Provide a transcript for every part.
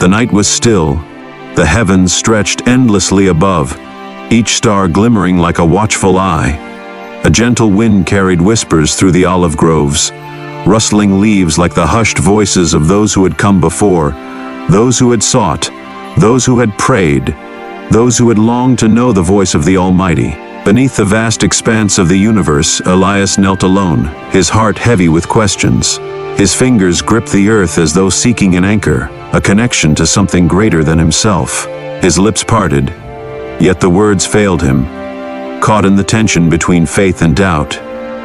The night was still. The heavens stretched endlessly above, each star glimmering like a watchful eye. A gentle wind carried whispers through the olive groves, rustling leaves like the hushed voices of those who had come before, those who had sought, those who had prayed, those who had longed to know the voice of the Almighty. Beneath the vast expanse of the universe, Elias knelt alone, his heart heavy with questions. His fingers gripped the earth as though seeking an anchor, a connection to something greater than himself. His lips parted, yet the words failed him, caught in the tension between faith and doubt.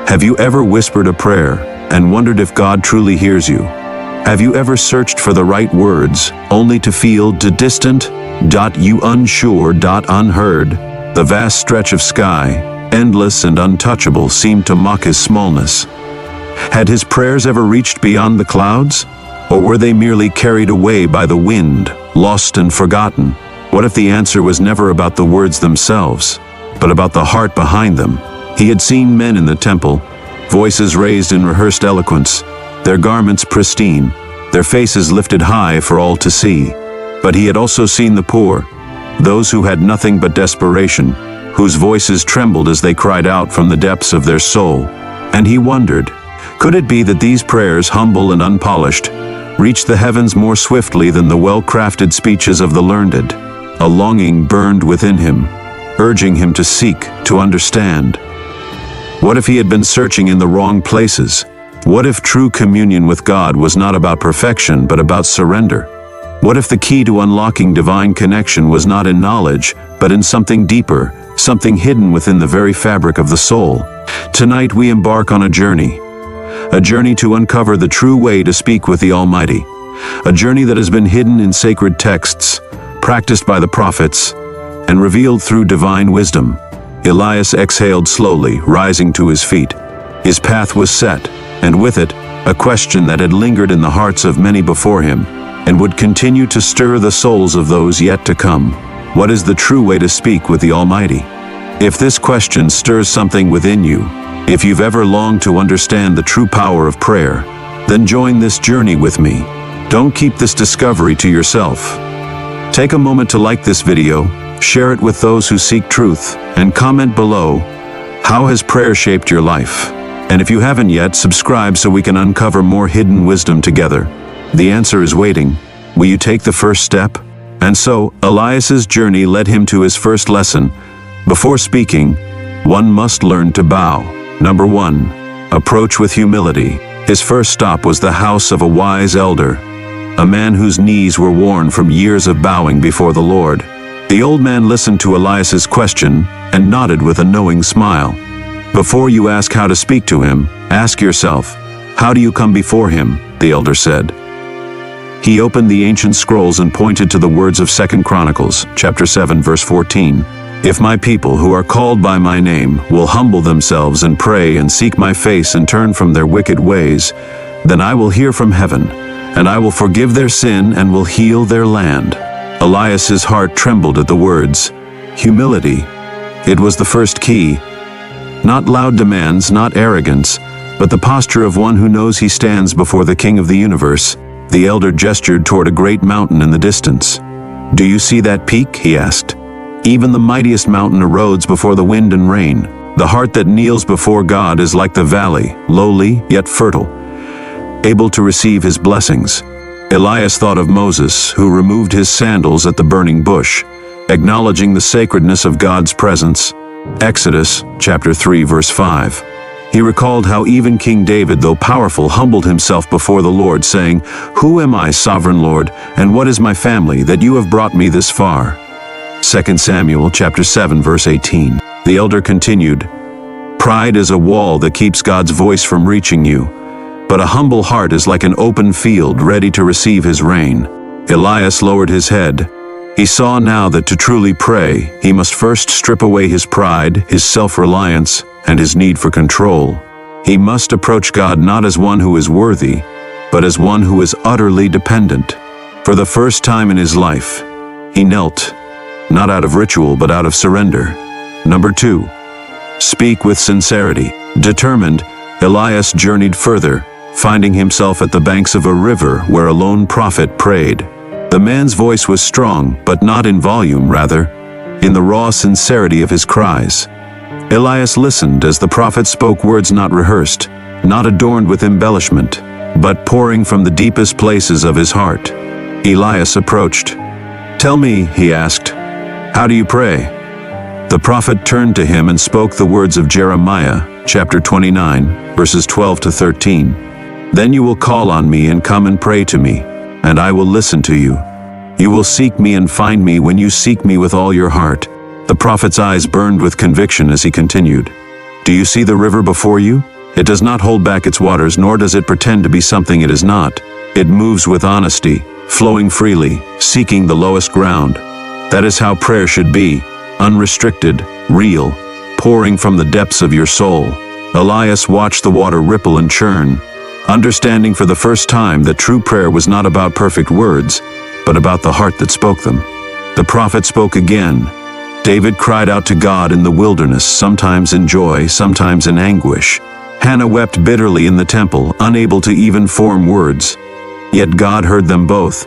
Have you ever whispered a prayer and wondered if God truly hears you? Have you ever searched for the right words, only to feel distant, unsure, unheard? The vast stretch of sky, endless and untouchable, seemed to mock his smallness. Had his prayers ever reached beyond the clouds? Or were they merely carried away by the wind, lost and forgotten? What if the answer was never about the words themselves, but about the heart behind them? He had seen men in the temple, voices raised in rehearsed eloquence, their garments pristine, their faces lifted high for all to see. But he had also seen the poor, those who had nothing but desperation, whose voices trembled as they cried out from the depths of their soul. And he wondered, could it be that these prayers, humble and unpolished, reached the heavens more swiftly than the well-crafted speeches of the learned? A longing burned within him, urging him to seek, to understand. What if he had been searching in the wrong places? What if true communion with God was not about perfection, but about surrender? What if the key to unlocking divine connection was not in knowledge, but in something deeper, something hidden within the very fabric of the soul? Tonight we embark on a journey to uncover the true way to speak with the Almighty, a journey that has been hidden in sacred texts, practiced by the prophets, and revealed through divine wisdom. Elias exhaled slowly, rising to his feet. His path was set, and with it, a question that had lingered in the hearts of many before him, and would continue to stir the souls of those yet to come. What is the true way to speak with the Almighty? If this question stirs something within you, if you've ever longed to understand the true power of prayer, then join this journey with me. Don't keep this discovery to yourself. Take a moment to like this video, share it with those who seek truth, and comment below, how has prayer shaped your life? And if you haven't yet, subscribe so we can uncover more hidden wisdom together. The answer is waiting. Will you take the first step? And so, Elias's journey led him to his first lesson. Before speaking, one must learn to bow. Number 1. Approach with humility. His first stop was the house of a wise elder, a man whose knees were worn from years of bowing before the Lord. The old man listened to Elias's question and nodded with a knowing smile. Before you ask how to speak to him, ask yourself, how do you come before him? The elder said. He opened the ancient scrolls and pointed to the words of 2 Chronicles, chapter 7, verse 14. If my people who are called by my name will humble themselves and pray and seek my face and turn from their wicked ways, then I will hear from heaven, and I will forgive their sin and will heal their land. Elias's heart trembled at the words. Humility. It was the first key. Not loud demands, not arrogance, but the posture of one who knows he stands before the King of the universe. The elder gestured toward a great mountain in the distance. Do you see that peak? He asked. Even the mightiest mountain erodes before the wind and rain. The heart that kneels before God is like the valley, lowly yet fertile, able to receive his blessings. Elias thought of Moses, who removed his sandals at the burning bush, acknowledging the sacredness of God's presence. Exodus, chapter 3, verse 5. He recalled how even King David, though powerful, humbled himself before the Lord, saying, Who am I, sovereign Lord, and what is my family, that you have brought me this far? 2 Samuel chapter 7, verse 18. The elder continued, Pride is a wall that keeps God's voice from reaching you, but a humble heart is like an open field ready to receive his rain. Elias lowered his head. He saw now that to truly pray, he must first strip away his pride, his self-reliance, and his need for control. He must approach God not as one who is worthy, but as one who is utterly dependent. For the first time in his life, he knelt, not out of ritual, but out of surrender. Number 2. Speak with sincerity. Determined, Elias journeyed further, finding himself at the banks of a river where a lone prophet prayed. The man's voice was strong, but not in volume, rather, in the raw sincerity of his cries. Elias listened as the prophet spoke words not rehearsed, not adorned with embellishment, but pouring from the deepest places of his heart. Elias approached. "Tell me," he asked, "how do you pray?" The prophet turned to him and spoke the words of Jeremiah, chapter 29, verses 12 to 13. "Then you will call on me and come and pray to me, and I will listen to you. You will seek me and find me when you seek me with all your heart." The prophet's eyes burned with conviction as he continued. "Do you see the river before you? It does not hold back its waters, nor does it pretend to be something it is not. It moves with honesty, flowing freely, seeking the lowest ground. That is how prayer should be, unrestricted, real, pouring from the depths of your soul." Elias watched the water ripple and churn, understanding for the first time that true prayer was not about perfect words, but about the heart that spoke them. The prophet spoke again. David cried out to God in the wilderness, sometimes in joy, sometimes in anguish. Hannah wept bitterly in the temple, unable to even form words. Yet God heard them both.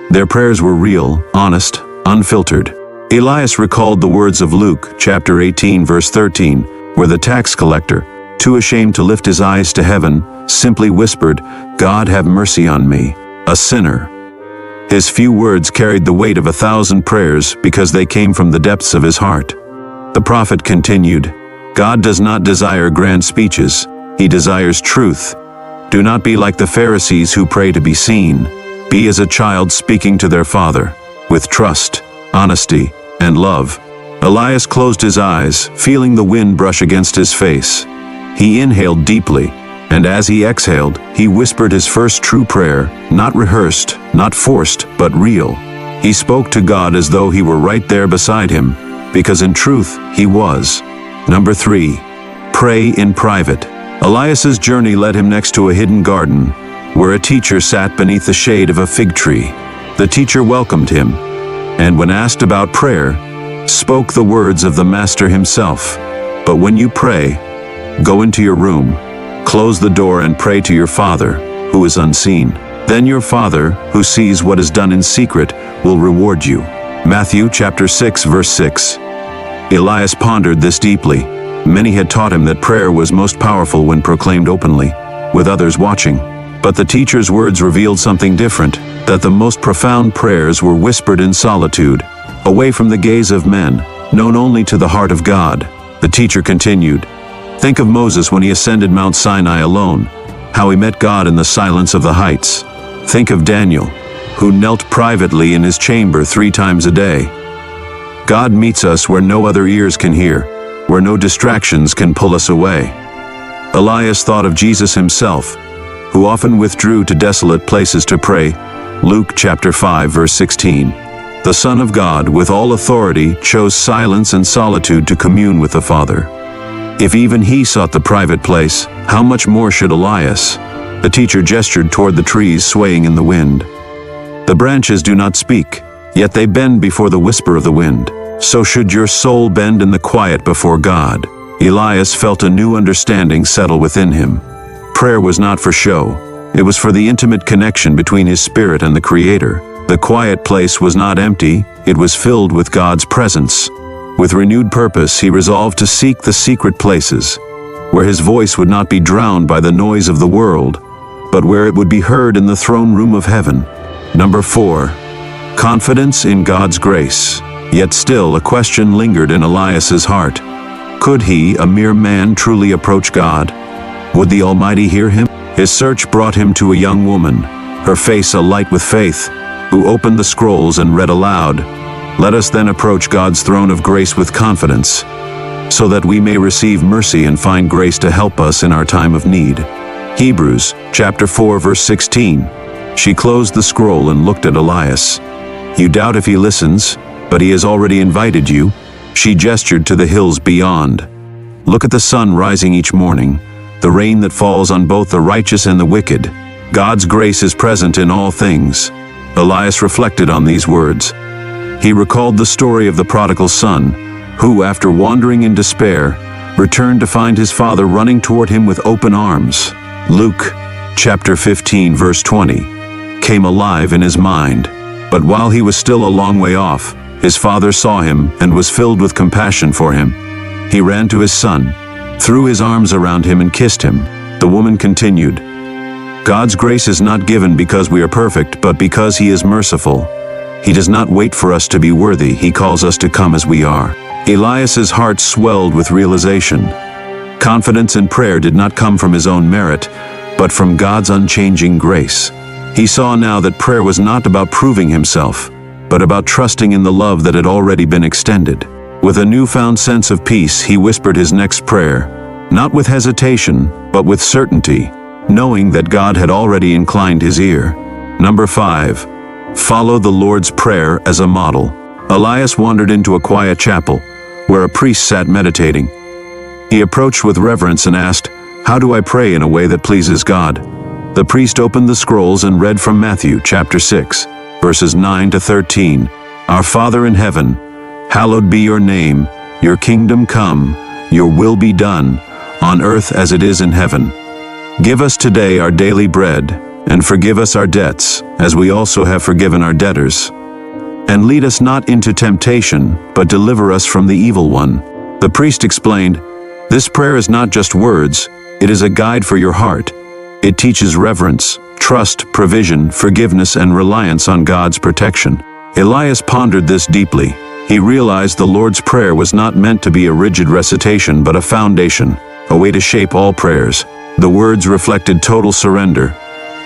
Their prayers were real, honest, unfiltered. Elias recalled the words of Luke, chapter 18, verse 13, where the tax collector, too ashamed to lift his eyes to heaven, simply whispered, "God have mercy on me, a sinner." His few words carried the weight of 1,000 prayers because they came from the depths of his heart. The prophet continued, "God does not desire grand speeches. He desires truth. Do not be like the Pharisees who pray to be seen. Be as a child speaking to their father, with trust, honesty, and love." Elias closed his eyes, feeling the wind brush against his face. He inhaled deeply, and as he exhaled, he whispered his first true prayer, not rehearsed, not forced, but real. He spoke to God as though he were right there beside him, because in truth, he was. Number 3. Pray in private. Elias's journey led him next to a hidden garden, where a teacher sat beneath the shade of a fig tree. The teacher welcomed him, and when asked about prayer, spoke the words of the Master himself. "But when you pray, go into your room, close the door and pray to your Father, who is unseen. Then your Father, who sees what is done in secret, will reward you." Matthew chapter 6, verse 6. Elias pondered this deeply. Many had taught him that prayer was most powerful when proclaimed openly, with others watching. But the teacher's words revealed something different, that the most profound prayers were whispered in solitude, away from the gaze of men, known only to the heart of God. The teacher continued, "Think of Moses when he ascended Mount Sinai alone, how he met God in the silence of the heights. Think of Daniel, who knelt privately in his chamber 3 times a day. God meets us where no other ears can hear, where no distractions can pull us away." Elias thought of Jesus himself, who often withdrew to desolate places to pray. Luke chapter 5, verse 16. The Son of God, with all authority, chose silence and solitude to commune with the Father. If even he sought the private place, how much more should Elias? The teacher gestured toward the trees swaying in the wind. The branches do not speak, yet they bend before the whisper of the wind. So should your soul bend in the quiet before God. Elias felt a new understanding settle within him. Prayer was not for show. It was for the intimate connection between his spirit and the Creator. The quiet place was not empty, it was filled with God's presence. With renewed purpose, he resolved to seek the secret places, where his voice would not be drowned by the noise of the world, but where it would be heard in the throne room of heaven. Number 4. Confidence in God's grace. Yet still a question lingered in Elias's heart. Could he, a mere man, truly approach God? Would the Almighty hear him? His search brought him to a young woman, her face alight with faith, who opened the scrolls and read aloud, "Let us then approach God's throne of grace with confidence, so that we may receive mercy and find grace to help us in our time of need." Hebrews chapter 4, verse 16. She closed the scroll and looked at Elias. "You doubt if he listens, but he has already invited you." She gestured to the hills beyond. "Look at the sun rising each morning, the rain that falls on both the righteous and the wicked. God's grace is present in all things." Elias reflected on these words. He recalled the story of the prodigal son, who, after wandering in despair, returned to find his father running toward him with open arms. Luke chapter 15, verse 20, came alive in his mind. But while he was still a long way off, his father saw him and was filled with compassion for him. He ran to his son, threw his arms around him and kissed him. The woman continued, "God's grace is not given because we are perfect, but because He is merciful. He does not wait for us to be worthy, He calls us to come as we are." Elias's heart swelled with realization. Confidence in prayer did not come from his own merit, but from God's unchanging grace. He saw now that prayer was not about proving himself, but about trusting in the love that had already been extended. With a newfound sense of peace, he whispered his next prayer, not with hesitation, but with certainty, knowing that God had already inclined his ear. Number 5. Follow the Lord's Prayer as a model. Elias wandered into a quiet chapel, where a priest sat meditating. He approached with reverence and asked, "How do I pray in a way that pleases God?" The priest opened the scrolls and read from Matthew chapter 6, verses 9 to 13. "Our Father in heaven, hallowed be your name, your kingdom come, your will be done, on earth as it is in heaven. Give us today our daily bread, and forgive us our debts, as we also have forgiven our debtors. And lead us not into temptation, but deliver us from the evil one." The priest explained, "This prayer is not just words, it is a guide for your heart. It teaches reverence, trust, provision, forgiveness, and reliance on God's protection." Elias pondered this deeply. He realized the Lord's Prayer was not meant to be a rigid recitation, but a foundation, a way to shape all prayers. The words reflected total surrender,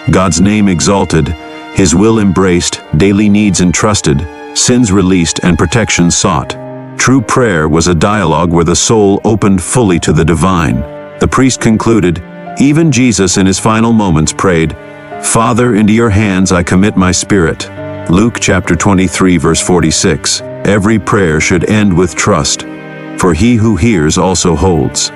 God's name exalted, His will embraced, daily needs entrusted, sins released, and protection sought. True prayer was a dialogue where the soul opened fully to the divine. The priest concluded, "Even Jesus in his final moments prayed, 'Father, into your hands I commit my spirit.'" Luke chapter 23 verse 46. Every prayer should end with trust, for he who hears also holds.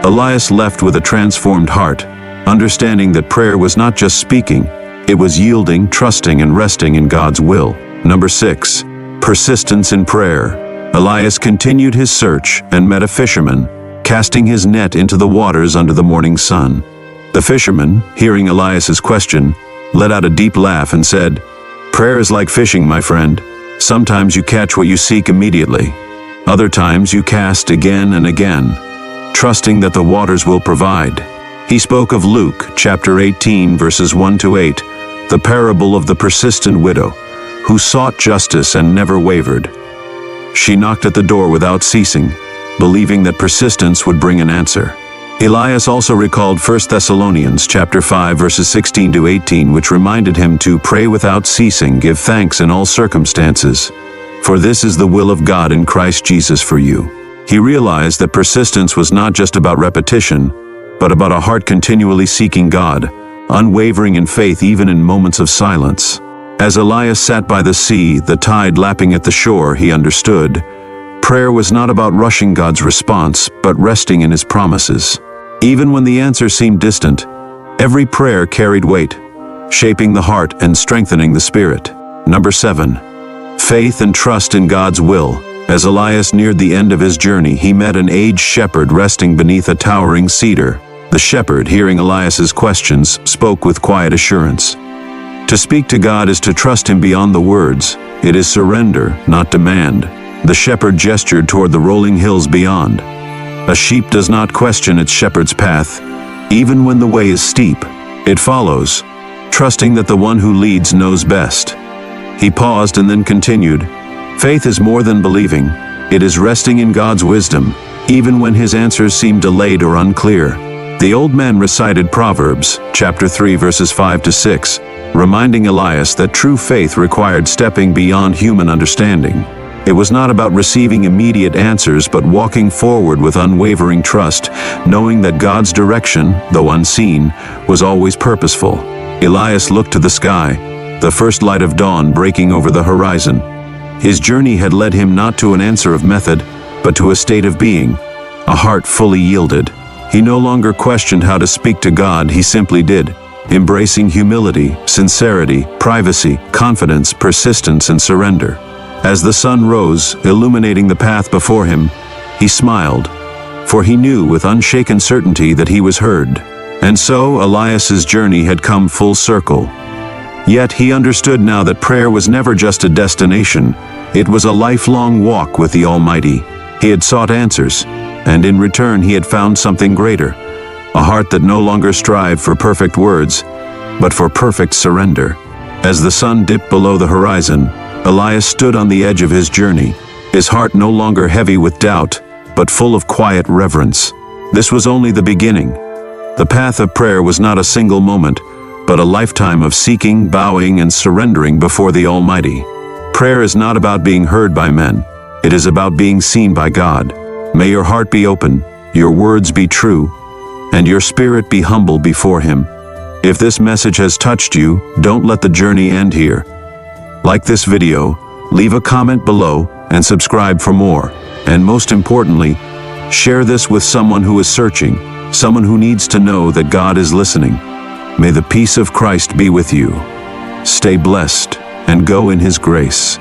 Elias left with a transformed heart, understanding that prayer was not just speaking, it was yielding, trusting, and resting in God's will. Number 6. Persistence in prayer. Elias continued his search and met a fisherman, casting his net into the waters under the morning sun. The fisherman, hearing Elias's question, let out a deep laugh and said, "Prayer is like fishing, my friend. Sometimes you catch what you seek immediately. Other times you cast again and again, trusting that the waters will provide." He spoke of Luke chapter 18 verses 1 to 8, the parable of the persistent widow, who sought justice and never wavered. She knocked at the door without ceasing, believing that persistence would bring an answer. Elias also recalled 1 Thessalonians chapter 5 verses 16 to 18, which reminded him to pray without ceasing, give thanks in all circumstances, for this is the will of God in Christ Jesus for you. He realized that persistence was not just about repetition, but about a heart continually seeking God, unwavering in faith even in moments of silence. As Elias sat by the sea, the tide lapping at the shore, he understood, prayer was not about rushing God's response, but resting in His promises. Even when the answer seemed distant, every prayer carried weight, shaping the heart and strengthening the spirit. Number 7. Faith and trust in God's will. As Elias neared the end of his journey, he met an aged shepherd resting beneath a towering cedar. The shepherd, hearing Elias's questions, spoke with quiet assurance. To speak to God is to trust Him beyond the words. It is surrender, not demand. The shepherd gestured toward the rolling hills beyond. A sheep does not question its shepherd's path. Even when the way is steep, it follows, trusting that the one who leads knows best. He paused and then continued, "Faith is more than believing. It is resting in God's wisdom, even when His answers seem delayed or unclear." The old man recited Proverbs, chapter 3 verses 5 to 6, reminding Elias that true faith required stepping beyond human understanding. It was not about receiving immediate answers, but walking forward with unwavering trust, knowing that God's direction, though unseen, was always purposeful. Elias looked to the sky, the first light of dawn breaking over the horizon. His journey had led him not to an answer of method, but to a state of being, a heart fully yielded. He no longer questioned how to speak to God, he simply did, embracing humility, sincerity, privacy, confidence, persistence, and surrender. As the sun rose, illuminating the path before him, he smiled, for he knew with unshaken certainty that he was heard. And so Elias's journey had come full circle. Yet he understood now that prayer was never just a destination. It was a lifelong walk with the Almighty. He had sought answers, and in return he had found something greater, a heart that no longer strived for perfect words, but for perfect surrender. As the sun dipped below the horizon, Elias stood on the edge of his journey, his heart no longer heavy with doubt, but full of quiet reverence. This was only the beginning. The path of prayer was not a single moment, but a lifetime of seeking, bowing, and surrendering before the Almighty. Prayer is not about being heard by men. It is about being seen by God. May your heart be open, your words be true, and your spirit be humble before Him. If this message has touched you, don't let the journey end here. Like this video, leave a comment below, and subscribe for more. And most importantly, share this with someone who is searching, someone who needs to know that God is listening. May the peace of Christ be with you. Stay blessed and go in His grace.